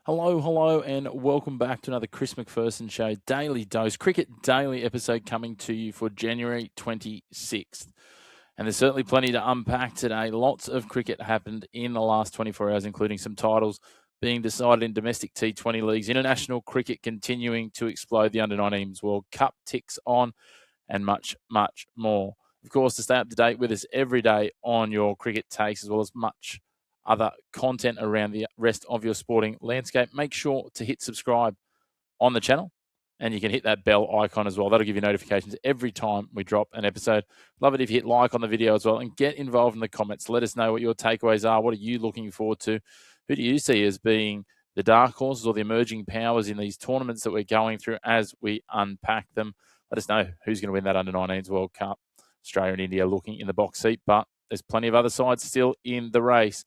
Hello, and welcome back to another Chris McPherson Show Daily Dose, Cricket Daily episode coming to you for January 26th. And there's certainly plenty to unpack today. Lots of cricket happened in the last 24 hours, including some titles being decided in domestic T20 leagues, international cricket continuing to explode, the Under-19 World Cup ticks on, and much, much more. Of course, to stay up to date with us every day on your cricket takes, as well as much other content around the rest of your sporting landscape, make sure to hit subscribe on the channel, and you can hit that bell icon as well. That'll give you notifications every time we drop an episode. Love it if you hit like on the video as well, and get involved in the comments. Let us know what your takeaways are. What are you looking forward to? Who do you see as being the dark horses or the emerging powers in these tournaments that we're going through as we unpack them? Let us know who's going to win that Under-19 World Cup. Australia and India looking in the box seat, but there's plenty of other sides still in the race.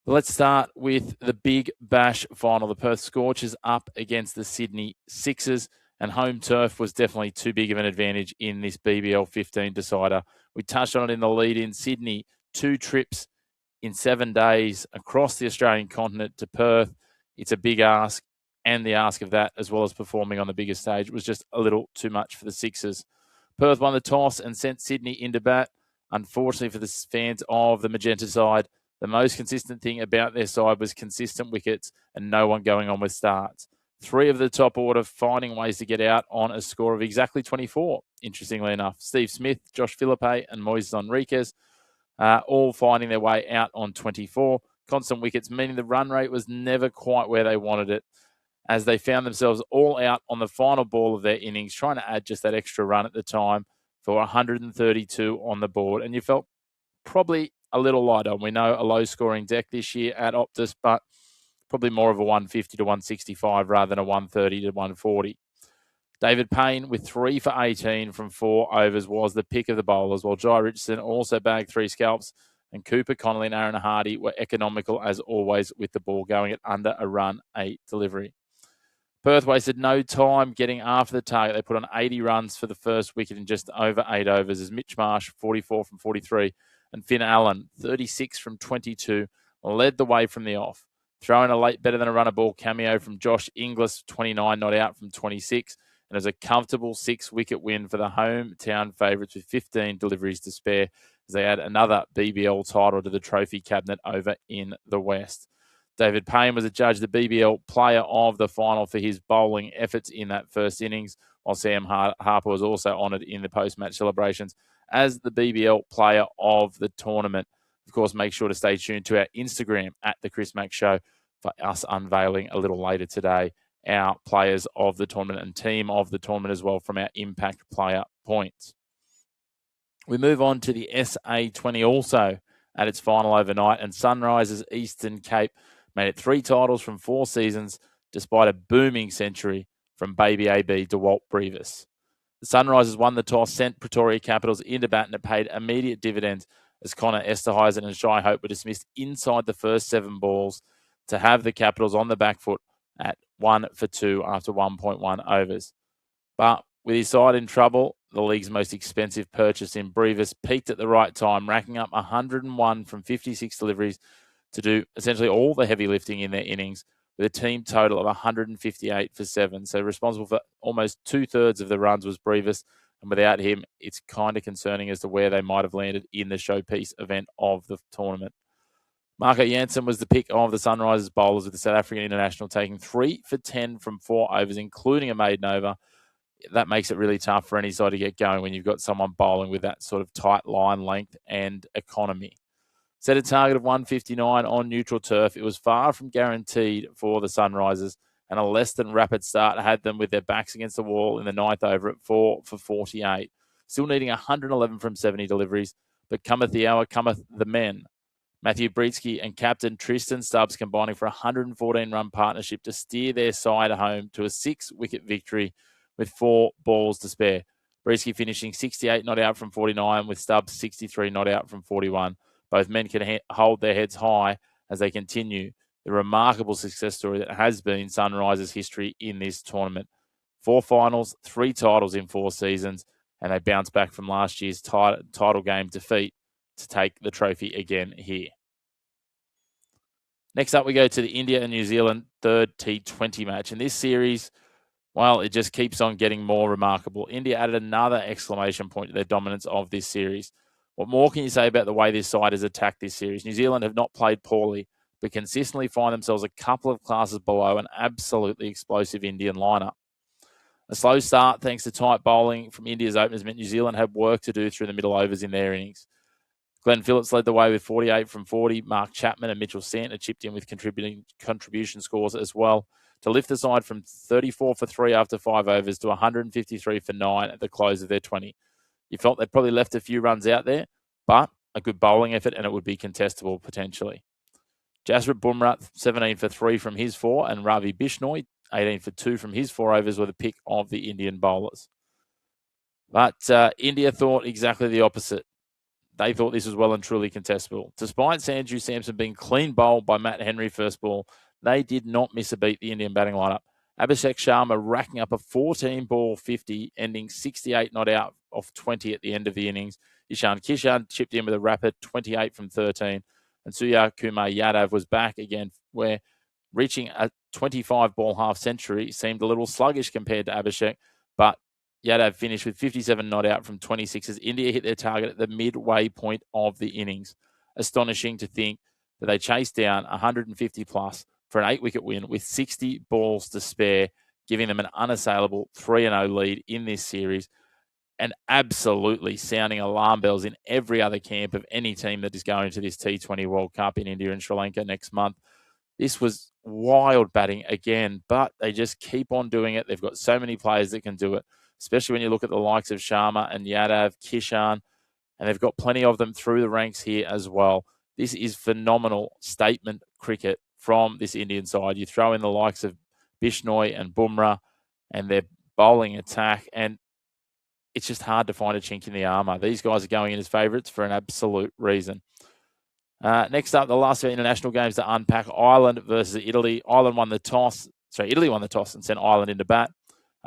Let's start with the Big Bash final. The Perth Scorchers up against the Sydney Sixers, and home turf was definitely too big of an advantage in this BBL 15 decider. We touched on it in the lead in Sydney. 2 trips in 7 days across the Australian continent to Perth. It's a big ask, and the ask of that, as well as performing on the biggest stage, was just a little too much for the Sixers. Perth won the toss and sent Sydney into bat. Unfortunately for the fans of the Magenta side, the most consistent thing about their side was consistent wickets and no one going on with starts. 3 of the top order finding ways to get out on a score of exactly 24, interestingly enough. Steve Smith, Josh Philippe, and Moises Henriques all finding their way out on 24. Constant wickets, meaning the run rate was never quite where they wanted it, as they found themselves all out on the final ball of their innings, trying to add just that extra run at the time for 132 on the board. And you felt probably a little lighter. We know a low-scoring deck this year at Optus, but probably more of a 150 to 165 rather than a 130 to 140. David Payne with 3 for 18 from 4 overs was the pick of the bowlers, while Jai Richardson also bagged 3 scalps, and Cooper Connolly and Aaron Hardy were economical as always with the ball going at under a run a delivery. Perth wasted no time getting after the target. They put on 80 runs for the first wicket in just over 8 overs, as Mitch Marsh, 44 from 43, and Finn Allen, 36 from 22, led the way from the off. Throwing a late better than a runner ball cameo from Josh Inglis, 29 not out from 26, and it was a comfortable 6-wicket win for the hometown favourites with 15 deliveries to spare, as they add another BBL title to the trophy cabinet over in the West. David Payne was adjudged the BBL player of the final for his bowling efforts in that first innings, while Sam Harper was also honoured in the post-match celebrations as the BBL player of the tournament. Of course, make sure to stay tuned to our Instagram at The Chris Mack Show for us unveiling a little later today our players of the tournament and team of the tournament as well from our impact player points. We move on to the SA20 also at its final overnight, and Sunrisers Eastern Cape made it 3 titles from 4 seasons despite a booming century from baby AB DeWalt Brevis. The Sunrisers won the toss, sent Pretoria Capitals into bat, and it paid immediate dividends as Connor Esterhuizen and Shai Hope were dismissed inside the first 7 balls to have the Capitals on the back foot at 1 for 2 after 1.1 overs. But with his side in trouble, the league's most expensive purchase in Brevis peaked at the right time, racking up 101 from 56 deliveries to do essentially all the heavy lifting in their innings, with a team total of 158 for 7. So responsible for almost 2/3 of the runs was Brevis, and without him, it's kind of concerning as to where they might have landed in the showpiece event of the tournament. Marco Jansen was the pick of the Sunrisers bowlers, with the South African international taking 3 for 10 from 4 overs, including a maiden over. That makes it really tough for any side to get going when you've got someone bowling with that sort of tight line length and economy. Set a target of 159 on neutral turf. It was far from guaranteed for the Sunrisers, and a less than rapid start had them with their backs against the wall in the 9th over at 4 for 48. Still needing 111 from 70 deliveries, but cometh the hour, cometh the men. Matthew Britsky and captain Tristan Stubbs combining for a 114-run partnership to steer their side home to a 6-wicket victory with 4 balls to spare. Britsky finishing 68 not out from 49, with Stubbs 63 not out from 41. Both men can hold their heads high as they continue the remarkable success story that has been Sunrisers' history in this tournament. 4 finals, 3 titles in 4 seasons, and they bounce back from last year's title game defeat to take the trophy again here. Next up, we go to the India and New Zealand third T20 match. In this series, well, it just keeps on getting more remarkable. India added another exclamation point to their dominance of this series. What more can you say about the way this side has attacked this series? New Zealand have not played poorly, but consistently find themselves a couple of classes below an absolutely explosive Indian lineup. A slow start, thanks to tight bowling from India's openers, meant New Zealand had work to do through the middle overs in their innings. Glenn Phillips led the way with 48 from 40. Mark Chapman and Mitchell Santner chipped in with contribution scores as well to lift the side from 34 for 3 after 5 overs to 153 for 9 at the close of their 20. You felt they'd probably left a few runs out there, but a good bowling effort and it would be contestable potentially. Jasprit Bumrah, 17 for 3 from his 4, and Ravi Bishnoi, 18 for 2 from his 4 overs, were the pick of the Indian bowlers. But India thought exactly the opposite. They thought this was well and truly contestable. Despite Sanju Samson being clean bowled by Matt Henry first ball, they did not miss a beat the Indian batting lineup. Abhishek Sharma racking up a 14-ball 50, ending 68 not out off 20 at the end of the innings. Ishan Kishan chipped in with a rapid 28 from 13. And Surya Kumar Yadav was back again, where reaching a 25-ball half-century seemed a little sluggish compared to Abhishek, but Yadav finished with 57 not out from 26 as India hit their target at the midway point of the innings. Astonishing to think that they chased down 150 plus for an 8-wicket win with 60 balls to spare, giving them an unassailable 3-0 lead in this series, and absolutely sounding alarm bells in every other camp of any team that is going to this T20 World Cup in India and Sri Lanka next month. This was wild batting again, but they just keep on doing it. They've got so many players that can do it, especially when you look at the likes of Sharma and Yadav, Kishan, and they've got plenty of them through the ranks here as well. This is phenomenal statement cricket from this Indian side. You throw in the likes of Bishnoi and Bumrah and their bowling attack, and it's just hard to find a chink in the armour. These guys are going in as favourites for an absolute reason. Next up, the last of international games to unpack: Ireland versus Italy. Italy won the toss and sent Ireland into bat.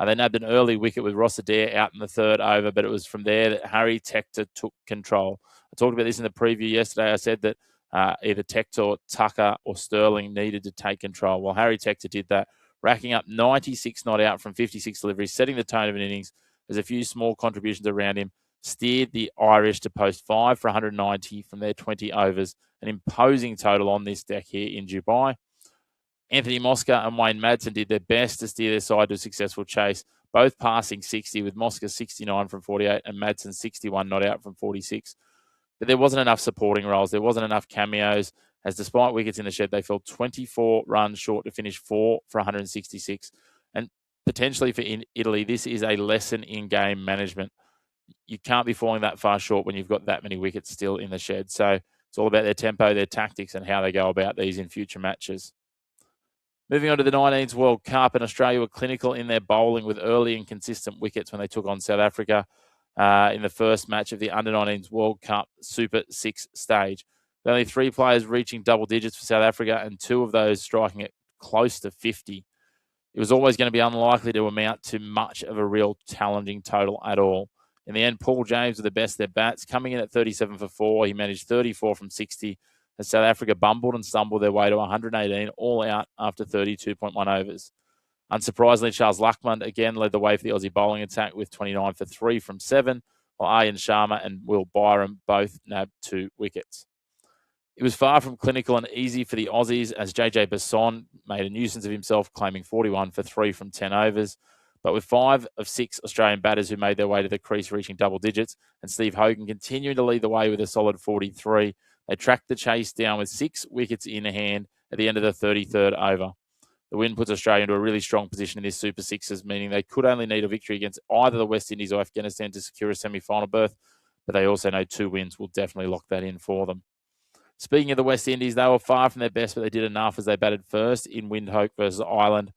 They nabbed an early wicket with Ross Adair out in the third over, but it was from there that Harry Tector took control. I talked about this in the preview yesterday. I said that either Tector, Tucker, or Sterling needed to take control. Well, Harry Tector did that, racking up 96 not out from 56 deliveries, setting the tone of an innings. There's a few small contributions around him, steered the Irish to post 5 for 190 from their 20 overs, an imposing total on this deck here in Dubai. Anthony Mosca and Wayne Madsen did their best to steer their side to a successful chase, both passing 60, with Mosca 69 from 48 and Madsen 61 not out from 46. But there wasn't enough supporting roles. There wasn't enough cameos, as despite wickets in the shed, they fell 24 runs short to finish 4 for 166. And potentially for Italy, this is a lesson in game management. You can't be falling that far short when you've got that many wickets still in the shed. So it's all about their tempo, their tactics, and how they go about these in future matches. Moving on to the U19 World Cup, and Australia were clinical in their bowling with early and consistent wickets when they took on South Africa in the first match of the Under-19 World Cup Super 6 stage. With only 3 players reaching double digits for South Africa and 2 of those striking at close to 50. It was always going to be unlikely to amount to much of a real challenging total at all. In the end, Paul James with the best of their bats, coming in at 37 for 4. He managed 34 from 60. As South Africa bumbled and stumbled their way to 118, all out after 32.1 overs. Unsurprisingly, Charles Luckman again led the way for the Aussie bowling attack with 29 for 3 from 7, while Aryan Sharma and Will Byram both nabbed 2 wickets. It was far from clinical and easy for the Aussies, as JJ Basson made a nuisance of himself, claiming 41 for 3 from 10 overs. But with 5 of 6 Australian batters who made their way to the crease reaching double digits, and Steve Hogan continuing to lead the way with a solid 43, they tracked the chase down with 6 wickets in hand at the end of the 33rd over. The win puts Australia into a really strong position in this Super Sixes, meaning they could only need a victory against either the West Indies or Afghanistan to secure a semi-final berth, but they also know 2 wins will definitely lock that in for them. Speaking of the West Indies, they were far from their best, but they did enough as they batted first in Windhoek versus Ireland.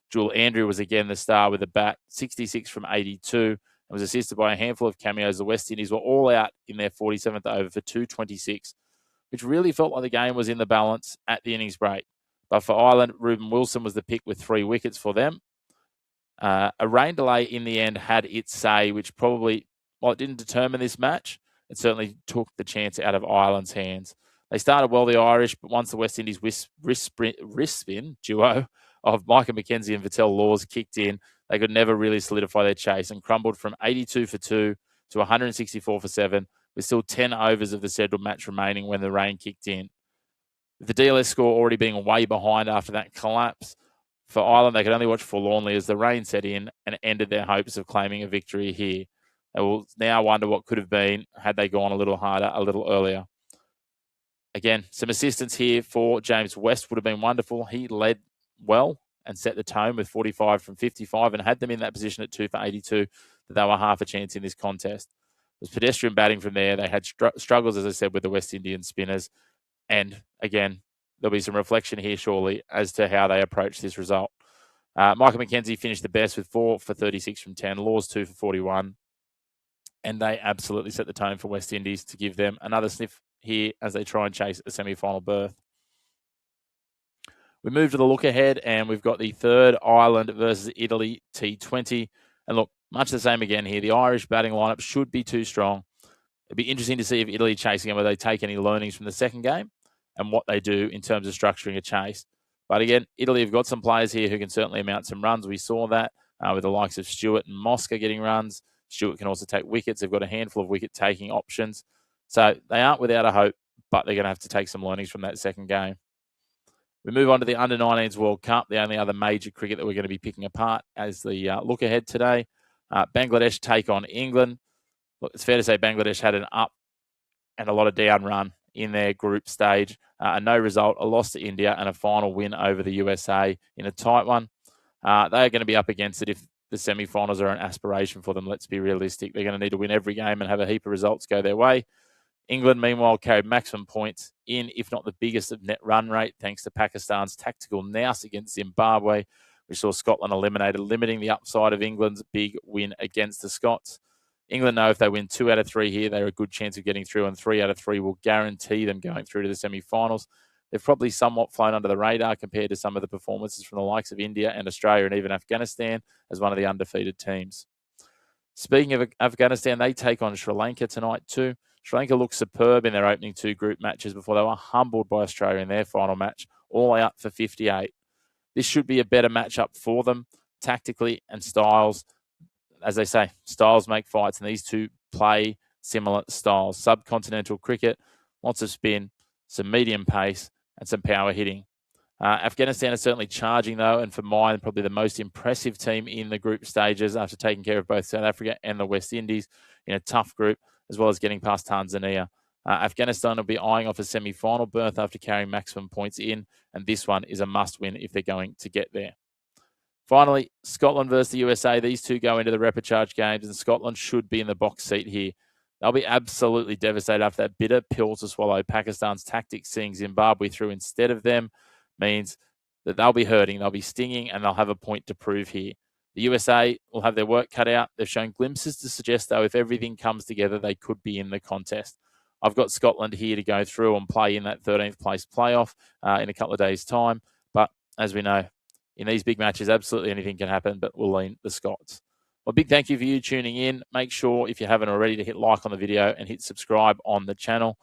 Jewel Andrew was again the star with a bat, 66 from 82, and was assisted by a handful of cameos. The West Indies were all out in their 47th over for 226, which really felt like the game was in the balance at the innings break. But for Ireland, Ruben Wilson was the pick with 3 wickets for them. A rain delay in the end had its say, which probably, while it didn't determine this match, it certainly took the chance out of Ireland's hands. They started well, the Irish, but once the West Indies wrist spin duo of Micah McKenzie and Vattel Laws kicked in, they could never really solidify their chase and crumbled from 82 for 2 to 164 for 7, with still 10 overs of the scheduled match remaining when the rain kicked in. With the DLS score already being way behind after that collapse, for Ireland, they could only watch forlornly as the rain set in and ended their hopes of claiming a victory here. They will now wonder what could have been had they gone a little harder a little earlier. Again, some assistance here for James West would have been wonderful. He led well and set the tone with 45 from 55 and had them in that position at 2 for 82 that they were half a chance in this contest. It was pedestrian batting from there. They had struggles, as I said, with the West Indian spinners. And again, there'll be some reflection here surely as to how they approach this result. Michael McKenzie finished the best with 4 for 36 from 10, Laws 2 for 41. And they absolutely set the tone for West Indies to give them another sniff here as they try and chase a semi-final berth. We move to the look ahead, and we've got the third Ireland versus Italy T20. And look, much the same again here. The Irish batting lineup should be too strong. It'd be interesting to see if Italy chasing them, whether they take any learnings from the second game and what they do in terms of structuring a chase. But again, Italy have got some players here who can certainly amount some runs. We saw that with the likes of Stewart and Mosca getting runs. Stewart can also take wickets. They've got a handful of wicket-taking options. So they aren't without a hope, but they're going to have to take some learnings from that second game. We move on to the Under-19s World Cup, the only other major cricket that we're going to be picking apart as the look ahead today. Bangladesh take on England. Look, it's fair to say Bangladesh had an up and a lot of down run in their group stage. A no result, a loss to India, and a final win over the USA in a tight one. They are going to be up against it if the semi-finals are an aspiration for them. Let's be realistic. They're going to need to win every game and have a heap of results go their way. England, meanwhile, carried maximum points in, if not the biggest of net run rate, thanks to Pakistan's tactical nous against Zimbabwe, which saw Scotland eliminated, limiting the upside of England's big win against the Scots. England know if they win 2 out of 3 here, they're a good chance of getting through, and 3 out of 3 will guarantee them going through to the semi-finals. They've probably somewhat flown under the radar compared to some of the performances from the likes of India and Australia and even Afghanistan as one of the undefeated teams. Speaking of Afghanistan, they take on Sri Lanka tonight too. Sri Lanka looked superb in their opening 2 group matches before they were humbled by Australia in their final match, all out for 58. This should be a better matchup for them, tactically and styles. As they say, styles make fights, and these two play similar styles. Subcontinental cricket, lots of spin, some medium pace, and some power hitting. Afghanistan is certainly charging, though, and for mine, probably the most impressive team in the group stages after taking care of both South Africa and the West Indies in a tough group, as well as getting past Tanzania. Afghanistan will be eyeing off a semi-final berth after carrying maximum points in, and this one is a must-win if they're going to get there. Finally, Scotland versus the USA. These two go into the repechage games, and Scotland should be in the box seat here. They'll be absolutely devastated after that bitter pill to swallow. Pakistan's tactics, seeing Zimbabwe through instead of them, means that they'll be hurting, they'll be stinging, and they'll have a point to prove here. The USA will have their work cut out. They've shown glimpses to suggest, though, if everything comes together, they could be in the contest. I've got Scotland here to go through and play in that 13th place playoff in a couple of days' time. But as we know, in these big matches, absolutely anything can happen, but we'll lean the Scots. Well, big thank you for you tuning in. Make sure, if you haven't already, to hit like on the video and hit subscribe on the channel.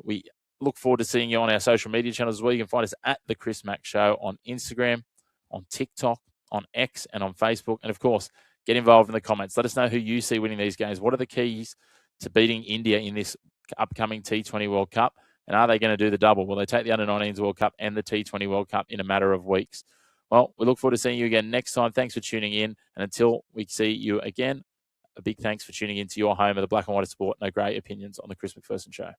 We look forward to seeing you on our social media channels as well. You can find us at The Chris Mack Show on Instagram, on TikTok, on X, and on Facebook. And, of course, get involved in the comments. Let us know who you see winning these games. What are the keys to beating India in this upcoming T20 World Cup? And are they going to do the double? Will they take the Under-19s World Cup and the T20 World Cup in a matter of weeks? Well, we look forward to seeing you again next time. Thanks for tuning in. And until we see you again, a big thanks for tuning in to your home of the black and white of sport. No grey opinions on the Chris McPherson Show.